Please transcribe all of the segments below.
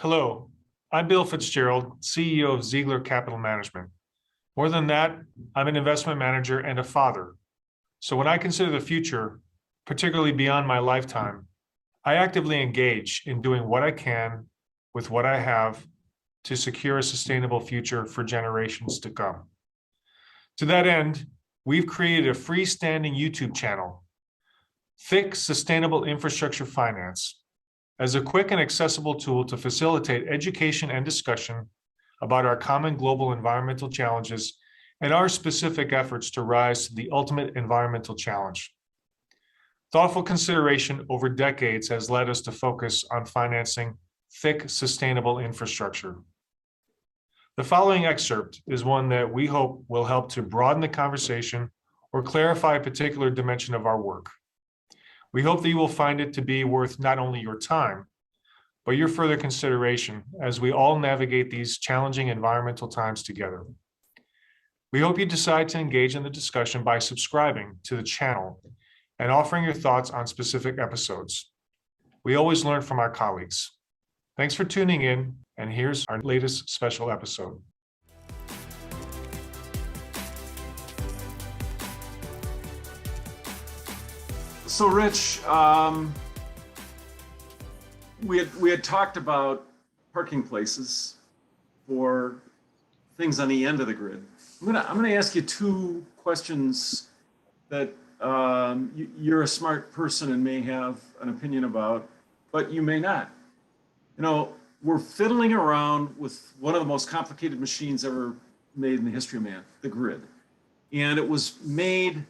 Hello, I'm Bill Fitzgerald, CEO of Ziegler Capital Management. More than that, I'm an investment manager and a father. So when I consider the future, particularly beyond my lifetime, I actively engage in doing what I can with what I have to secure a sustainable future for generations to come. To that end, we've created a freestanding YouTube channel, Thick Sustainable Infrastructure Finance, as a quick and accessible tool to facilitate education and discussion about our common global environmental challenges and our specific efforts to rise to the ultimate environmental challenge. Thoughtful consideration over decades has led us to focus on financing thick, sustainable infrastructure. The following excerpt is one that we hope will help to broaden the conversation or clarify a particular dimension of our work. We hope that you will find it to be worth not only your time, but your further consideration as we all navigate these challenging environmental times together. We hope you decide to engage in the discussion by subscribing to the channel and offering your thoughts on specific episodes. We always learn from our colleagues. Thanks for tuning in, and here's our latest special episode. So Rich, we had talked about parking places for things on the end of the grid. I'm gonna ask you two questions that you're a smart person and may have an opinion about, but you may not. You know, we're fiddling around with one of the most complicated machines ever made in the history of man, the grid, and it was made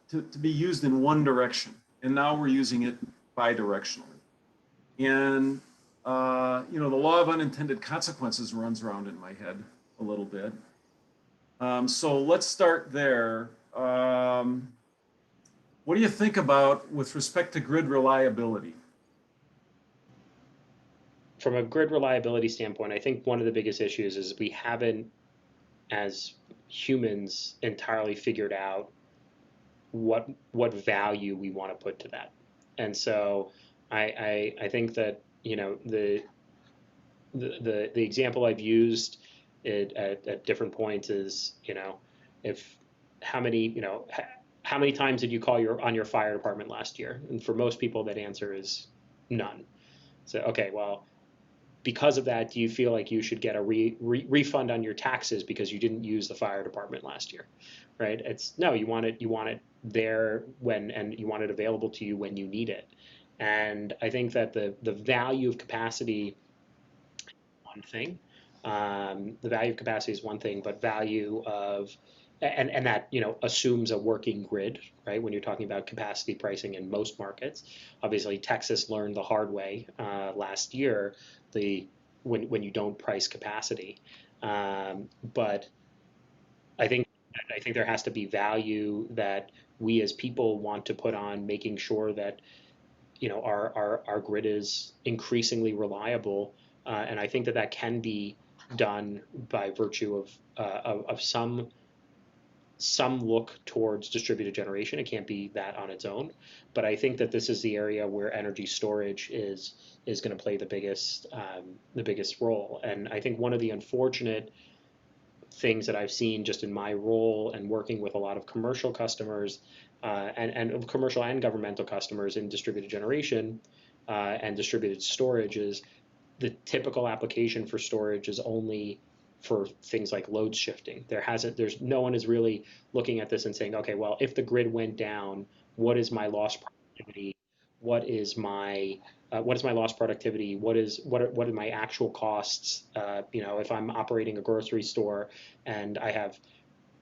to be used in one direction, and now we're using it bidirectionally. And you know, the law of unintended consequences runs around in my head a little bit. So let's start there. What do you think about with respect to grid reliability? From a grid reliability standpoint, I think one of the biggest issues is we haven't, as humans, entirely figured out what value we want to put to that. And so I think that, you know, the example I've used at different points is, you know, how many times did you call on your fire department last year? And for most people, that answer is none. So, okay, well, because of that, do you feel like you should get a refund on your taxes because you didn't use the fire department last year, right? No, you want it there and you want it available to you when you need it. And I think that the value of capacity, one thing, the value of capacity is one thing, but value of and that, you know, assumes a working grid, right? When you're talking about capacity pricing in most markets, obviously Texas learned the hard way last year when you don't price capacity, but I think there has to be value that we as people want to put on making sure that, you know, our grid is increasingly reliable, and I think that can be done by virtue of some look towards distributed generation. It can't be that on its own, but I think that this is the area where energy storage is going to play the biggest role. And I think one of the unfortunate things that I've seen just in my role and working with a lot of commercial customers and commercial and governmental customers in distributed generation and distributed storage is the typical application for storage is only for things like load shifting. No one is really looking at this and saying, okay, well, if the grid went down, what is my lost productivity? What is my lost productivity? What are my actual costs? You know, if I'm operating a grocery store and I have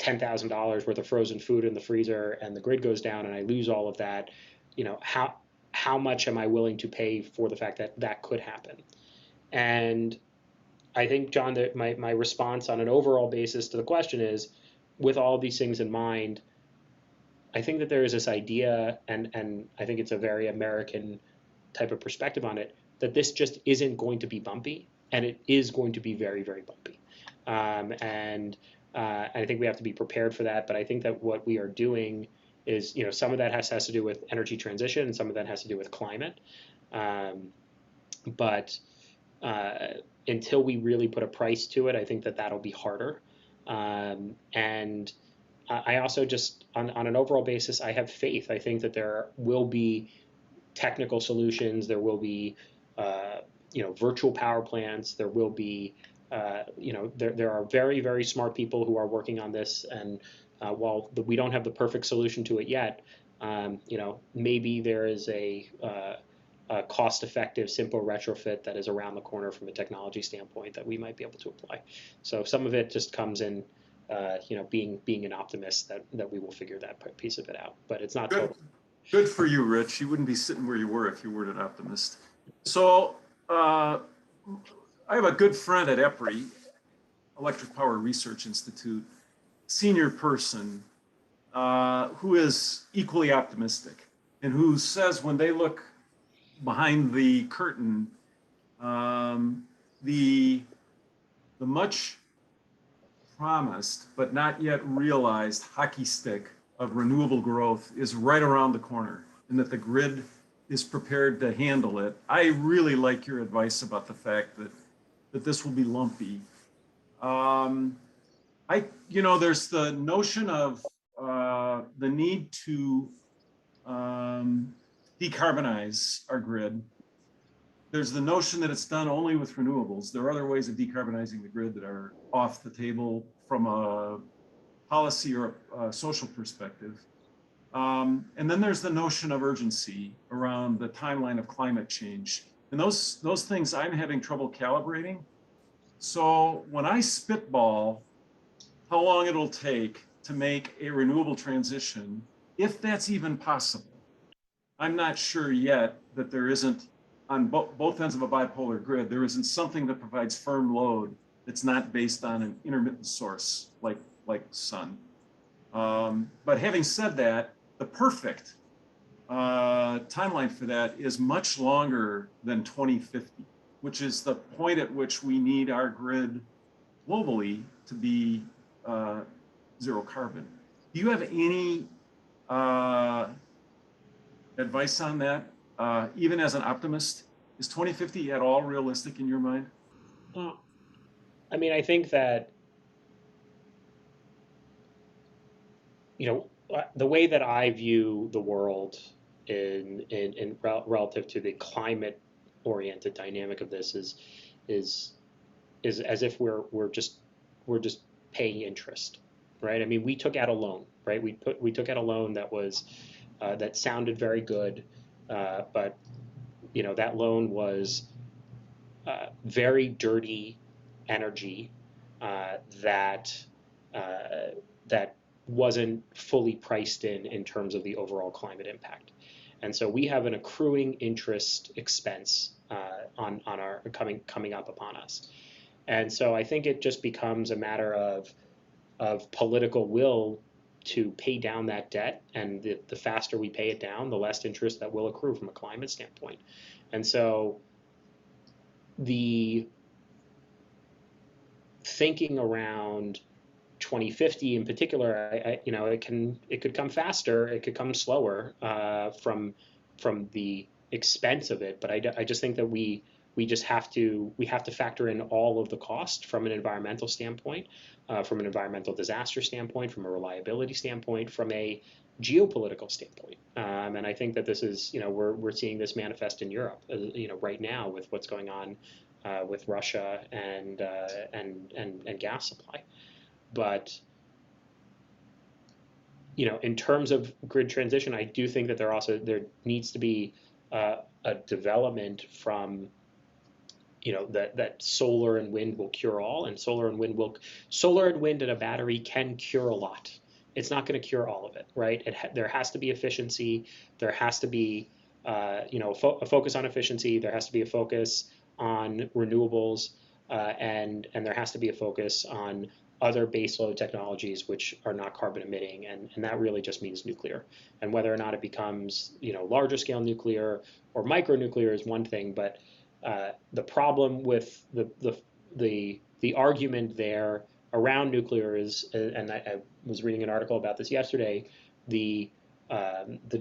$10,000 worth of frozen food in the freezer and the grid goes down and I lose all of that, you know, how much am I willing to pay for the fact that could happen? And I think, John, that my response on an overall basis to the question is, with all these things in mind, I think that there is this idea, and I think it's a very American type of perspective on it, that this just isn't going to be bumpy, and it is going to be very, very bumpy. And I think we have to be prepared for that. But I think that what we are doing is, you know, some of that has to do with energy transition, and some of that has to do with climate. But until we really put a price to it, I think that that'll be harder. And I also just, on an overall basis, I have faith. I think that there will be technical solutions. There will be, virtual power plants. There will be, there are very, very smart people who are working on this. And while we don't have the perfect solution to it yet, maybe there is a cost-effective, simple retrofit that is around the corner from a technology standpoint that we might be able to apply. So some of it just comes in, being an optimist that we will figure that piece of it out. But it's not total. Good for you, Rich. You wouldn't be sitting where you were if you weren't an optimist. So I have a good friend at EPRI, Electric Power Research Institute, senior person who is equally optimistic and who says when they look behind the curtain, the much promised but not yet realized hockey stick of renewable growth is right around the corner, and that the grid is prepared to handle it. I really like your advice about the fact that this will be lumpy. There's the notion of the need to decarbonize our grid. There's the notion that it's done only with renewables. There are other ways of decarbonizing the grid that are off the table from a policy or a social perspective. And then there's the notion of urgency around the timeline of climate change. And those things I'm having trouble calibrating. So when I spitball how long it'll take to make a renewable transition, if that's even possible, I'm not sure yet that there isn't, on both ends of a bipolar grid, there isn't something that provides firm load that's not based on an intermittent source like sun. But having said that, the perfect timeline for that is much longer than 2050, which is the point at which we need our grid globally to be zero carbon. Do you have any advice on that? Even as an optimist, is 2050 at all realistic in your mind? Well, I mean, I think that, the way that I view the world in relative to the climate-oriented dynamic of this is as if we're just paying interest, right? I mean, we took out a loan, right? We took out a loan that was that sounded very good, but that loan was very dirty energy that wasn't fully priced in terms of the overall climate impact. And so we have an accruing interest expense on our coming up upon us. And so I think it just becomes a matter of political will to pay down that debt, and the faster we pay it down, the less interest that will accrue from a climate standpoint. And so the thinking around 2050 in particular, it could come faster, it could come slower from the expense of it, but I just think that we have to factor in all of the cost from an environmental standpoint, from an environmental disaster standpoint, from a reliability standpoint, from a geopolitical standpoint. And I think that this is, we're seeing this manifest in Europe, right now with what's going on with Russia and gas supply. But in terms of grid transition, I do think that there needs to be a development from that solar and wind will cure all, and solar and wind and a battery can cure a lot. It's not going to cure all of it, right? There has to be efficiency. There has to be a focus on efficiency. There has to be a focus on renewables, and there has to be a focus on other baseload technologies which are not carbon emitting, and that really just means nuclear. And whether or not it becomes larger scale nuclear or micro nuclear is one thing, but the problem with the argument there around nuclear is, and I was reading an article about this yesterday, the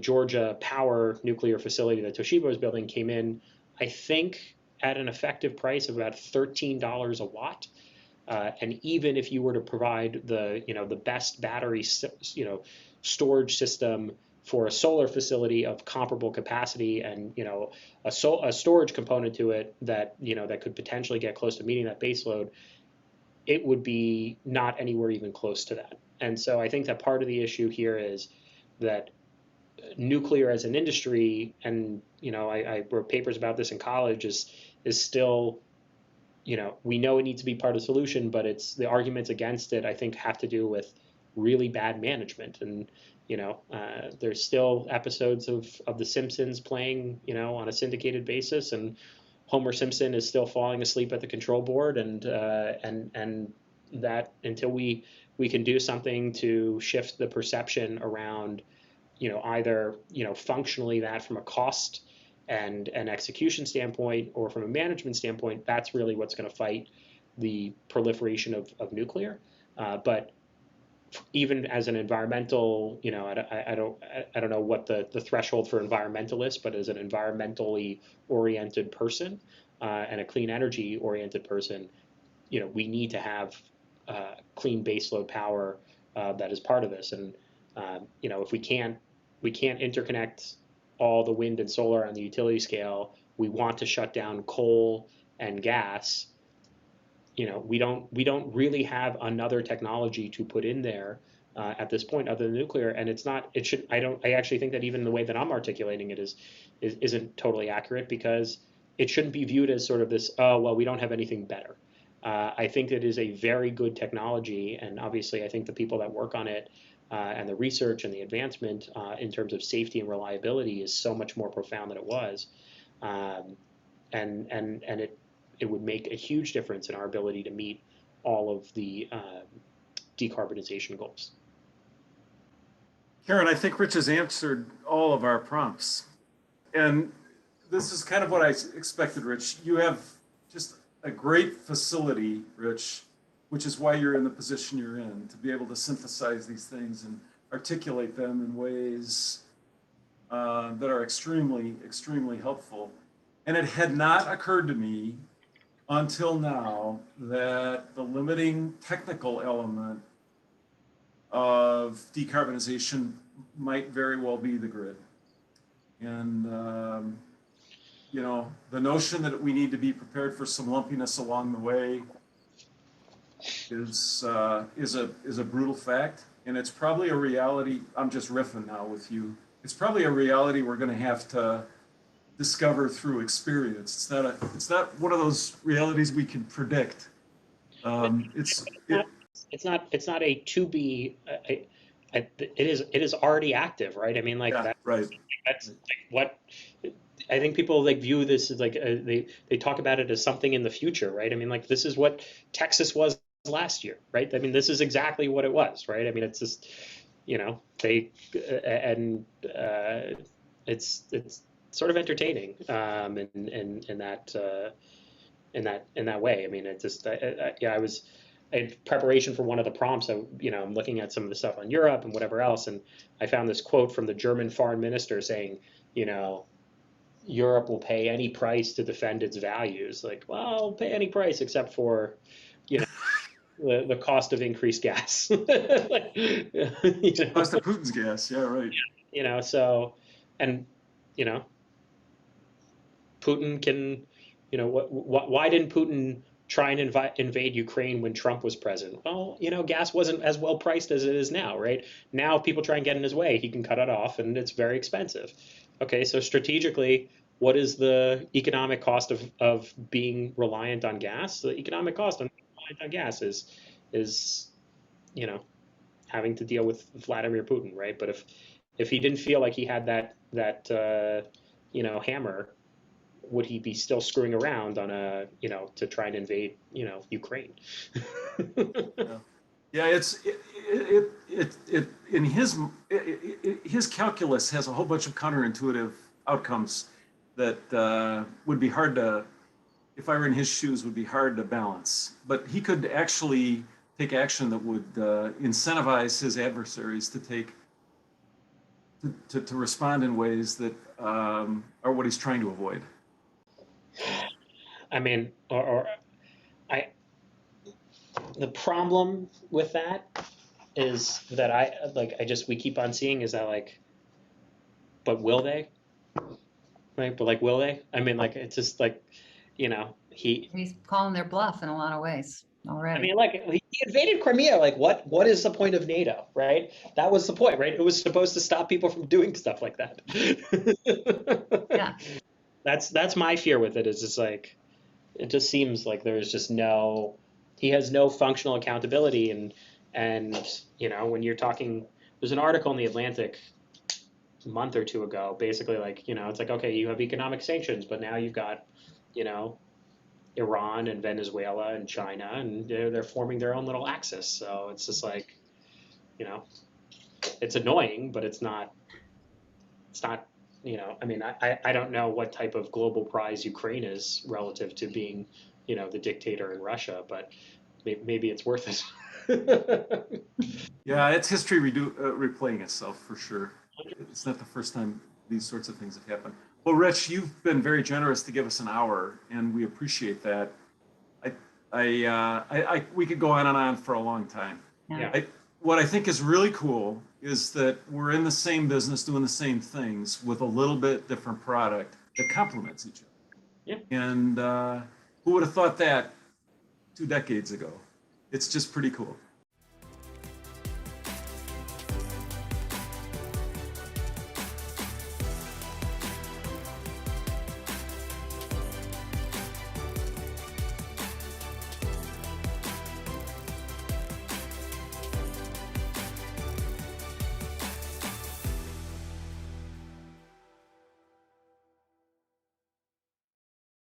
Georgia Power nuclear facility that Toshiba was building came in, I think, at an effective price of about $13 a watt. And even if you were to provide the best battery storage system for a solar facility of comparable capacity, and a storage component to it that that could potentially get close to meeting that base load, it would be not anywhere even close to that. And so I think that part of the issue here is that nuclear as an industry, and I wrote papers about this in college, is still, we know it needs to be part of the solution, but it's the arguments against it, I think, have to do with really bad management. And there's still episodes of The Simpsons playing on a syndicated basis, and Homer Simpson is still falling asleep at the control board, and that until we can do something to shift the perception around either functionally that from a cost and an execution standpoint, or from a management standpoint, that's really what's going to fight the proliferation of nuclear. But even as an environmental, I don't know what the threshold for environmentalist, but as an environmentally oriented person and a clean energy oriented person, we need to have clean baseload power that is part of this. And if we can't interconnect all the wind and solar on the utility scale, we want to shut down coal and gas. We don't really have another technology to put in there at this point other than nuclear. And I actually think that even the way that I'm articulating it isn't totally accurate, because it shouldn't be viewed as sort of this, oh, well, we don't have anything better. I think it is a very good technology, and obviously I think the people that work on it and the research and the advancement in terms of safety and reliability is so much more profound than it was, and it would make a huge difference in our ability to meet all of the decarbonization goals. Karen, I think Rich has answered all of our prompts, and this is kind of what I expected, Rich. You have just a great facility, Rich, which is why you're in the position you're in, to be able to synthesize these things and articulate them in ways that are extremely, extremely helpful. And it had not occurred to me until now that the limiting technical element of decarbonization might very well be the grid. And the notion that we need to be prepared for some lumpiness along the way is a brutal fact, and it's probably a reality. I'm just riffing now with you. It's probably a reality we're going to have to discover through experience. It's not one of those realities we can predict. It's not a to be. It is already active, right? I mean, like, yeah, right. That's like what I think people view this as, like, they talk about it as something in the future, right? I mean, like, this is what Texas was last year, right? I mean, this is exactly what it was, right? I mean, it's just, it's sort of entertaining in that way. I mean, it just, I had preparation for one of the prompts. I'm looking at some of the stuff on Europe and whatever else, and I found this quote from the German foreign minister saying, Europe will pay any price to defend its values. Like, well, pay any price except for, the cost of increased gas. Cost of Putin's gas, yeah, right. So, and Putin can, why didn't Putin try and invade Ukraine when Trump was president? Well, gas wasn't as well priced as it is now, right? Now, if people try and get in his way, he can cut it off, and it's very expensive. Okay, so strategically, what is the economic cost of being reliant on gas? The economic cost of being reliant on gas is having to deal with Vladimir Putin, right? But if he didn't feel like he had that hammer, would he be still screwing around on to try and invade Ukraine? Yeah, in his calculus has a whole bunch of counterintuitive outcomes that would be hard to, if I were in his shoes, would be hard to balance. But he could actually take action that would incentivize his adversaries to respond in ways that are what he's trying to avoid. I mean, or I, the problem with that is that we keep on seeing is that like, but will they? Right? But like, will they? I mean, like, it's just like, He's calling their bluff in a lot of ways I already. mean, like, he invaded Crimea. Like, what is the point of NATO, right? That was the point, right? It was supposed to stop people from doing stuff like that. Yeah. That's my fear with it, is just like, it just seems like he has no functional accountability. And when you're talking, there's an article in the Atlantic a month or two ago, basically like, it's like, okay, you have economic sanctions, but now you've got, Iran and Venezuela and China, and they're forming their own little axis. So it's just like, it's annoying, but it's not, I mean, I don't know what type of global prize Ukraine is relative to being, the dictator in Russia, but maybe it's worth it. Yeah, it's history replaying itself for sure. It's not the first time these sorts of things have happened. Well, Rich, you've been very generous to give us an hour, and we appreciate that. We could go on and on for a long time. Yeah. What I think is really cool is that we're in the same business doing the same things with a little bit different product that complements each other. Yeah. And who would have thought that 2 decades ago? It's just pretty cool.